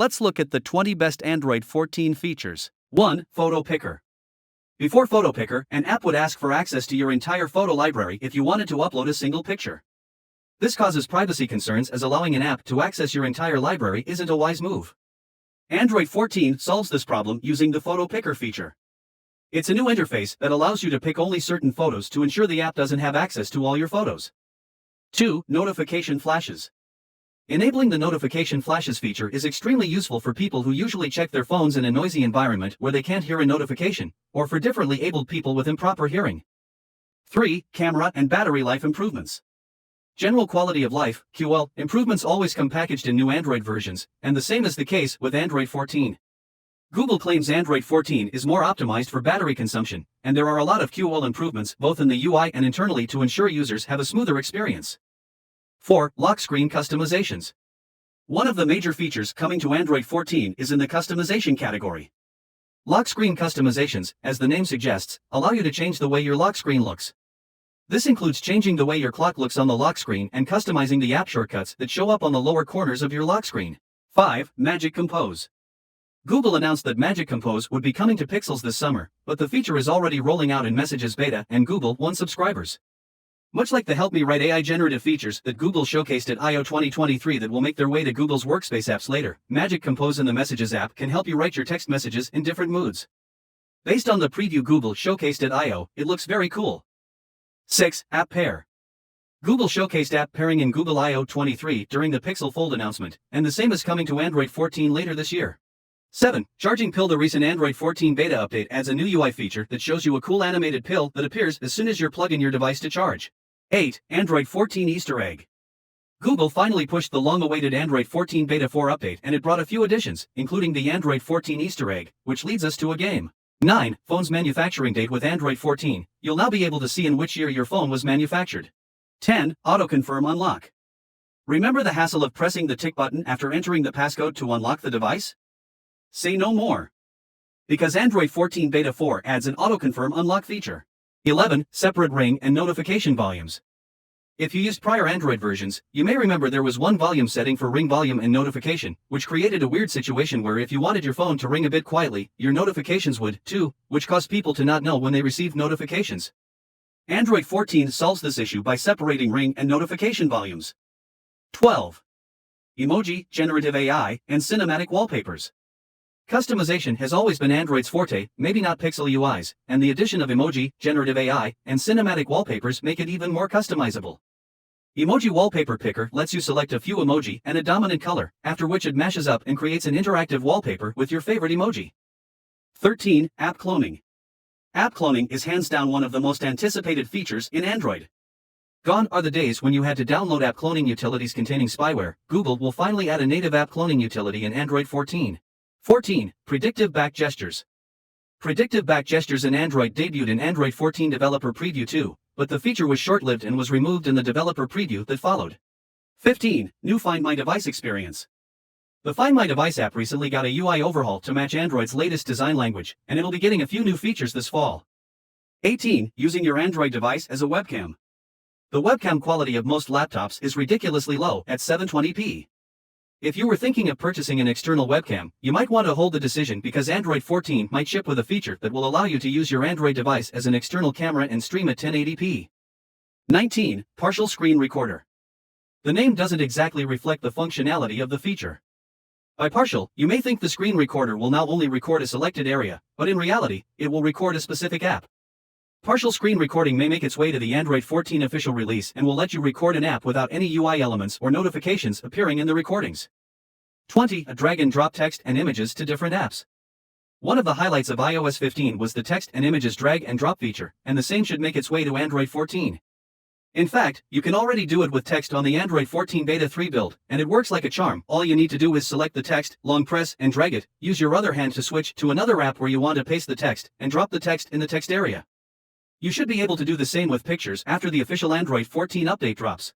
Let's look at the 20 best Android 14 features. 1. Photo Picker. Before Photo Picker, an app would ask for access to your entire photo library if you wanted to upload a single picture. This causes privacy concerns, as allowing an app to access your entire library isn't a wise move. Android 14 solves this problem using the Photo Picker feature. It's a new interface that allows you to pick only certain photos to ensure the app doesn't have access to all your photos. 2. Notification Flashes. Enabling the notification flashes feature is extremely useful for people who usually check their phones in a noisy environment where they can't hear a notification, or for differently abled people with improper hearing. 3. Camera and battery life improvements. General quality of life (QL) improvements always come packaged in new Android versions, and the same is the case with Android 14. Google claims Android 14 is more optimized for battery consumption, and there are a lot of QL improvements both in the UI and internally to ensure users have a smoother experience. 4. Lock screen customizations. One of the major features coming to Android 14 is in the customization category. Lock screen customizations, as the name suggests, allow you to change the way your lock screen looks. This includes changing the way your clock looks on the lock screen and customizing the app shortcuts that show up on the lower corners of your lock screen. 5. Magic Compose. Google announced that Magic Compose would be coming to Pixels this summer, but the feature is already rolling out in Messages beta and Google One subscribers. Much like the Help Me Write AI generative features that Google showcased at I/O 2023 that will make their way to Google's Workspace apps later, Magic Compose in the Messages app can help you write your text messages in different moods. Based on the preview Google showcased at I/O, it looks very cool. 6. App Pair. Google showcased app pairing in Google I/O 23 during the Pixel Fold announcement, and the same is coming to Android 14 later this year. 7. Charging Pill. The recent Android 14 beta update adds a new UI feature that shows you a cool animated pill that appears as soon as you plug in your device to charge. 8. Android 14 Easter Egg. Google finally pushed the long-awaited Android 14 Beta 4 update, and it brought a few additions, including the Android 14 Easter Egg, which leads us to a game. 9. Phone's manufacturing date. With Android 14, you'll now be able to see in which year your phone was manufactured. 10. Auto-confirm unlock. Remember the hassle of pressing the tick button after entering the passcode to unlock the device? Say no more. Because Android 14 Beta 4 adds an auto-confirm unlock feature. 11. Separate ring and notification volumes. If you used prior Android versions, you may remember there was one volume setting for ring volume and notification, which created a weird situation where if you wanted your phone to ring a bit quietly, your notifications would, too, which caused people to not know when they received notifications. Android 14 solves this issue by separating ring and notification volumes. 12. Emoji, generative AI, and cinematic wallpapers. Customization has always been Android's forte, maybe not Pixel UIs, and the addition of emoji, generative AI, and cinematic wallpapers make it even more customizable. Emoji Wallpaper Picker lets you select a few emoji and a dominant color, after which it mashes up and creates an interactive wallpaper with your favorite emoji. 13. App Cloning. App cloning is hands down one of the most anticipated features in Android. Gone are the days when you had to download app cloning utilities containing spyware. Google will finally add a native app cloning utility in Android 14. 14. Predictive Back Gestures. Predictive Back Gestures in Android debuted in Android 14 Developer Preview 2, but the feature was short-lived and was removed in the Developer Preview that followed. 15. New Find My Device experience. The Find My Device app recently got a UI overhaul to match Android's latest design language, and it'll be getting a few new features this fall. 18. Using your Android device as a webcam. The webcam quality of most laptops is ridiculously low at 720p. If you were thinking of purchasing an external webcam, you might want to hold the decision because Android 14 might ship with a feature that will allow you to use your Android device as an external camera and stream at 1080p. 19. Partial Screen Recorder. The name doesn't exactly reflect the functionality of the feature. By partial, you may think the screen recorder will now only record a selected area, but in reality, it will record a specific app. Partial screen recording may make its way to the Android 14 official release and will let you record an app without any UI elements or notifications appearing in the recordings. 20. Drag and drop text and images to different apps. One of the highlights of iOS 15 was the text and images drag and drop feature, and the same should make its way to Android 14. In fact, you can already do it with text on the Android 14 Beta 3 build, and it works like a charm. All you need to do is select the text, long press and drag it, use your other hand to switch to another app where you want to paste the text, and drop the text in the text area. You should be able to do the same with pictures after the official Android 14 update drops.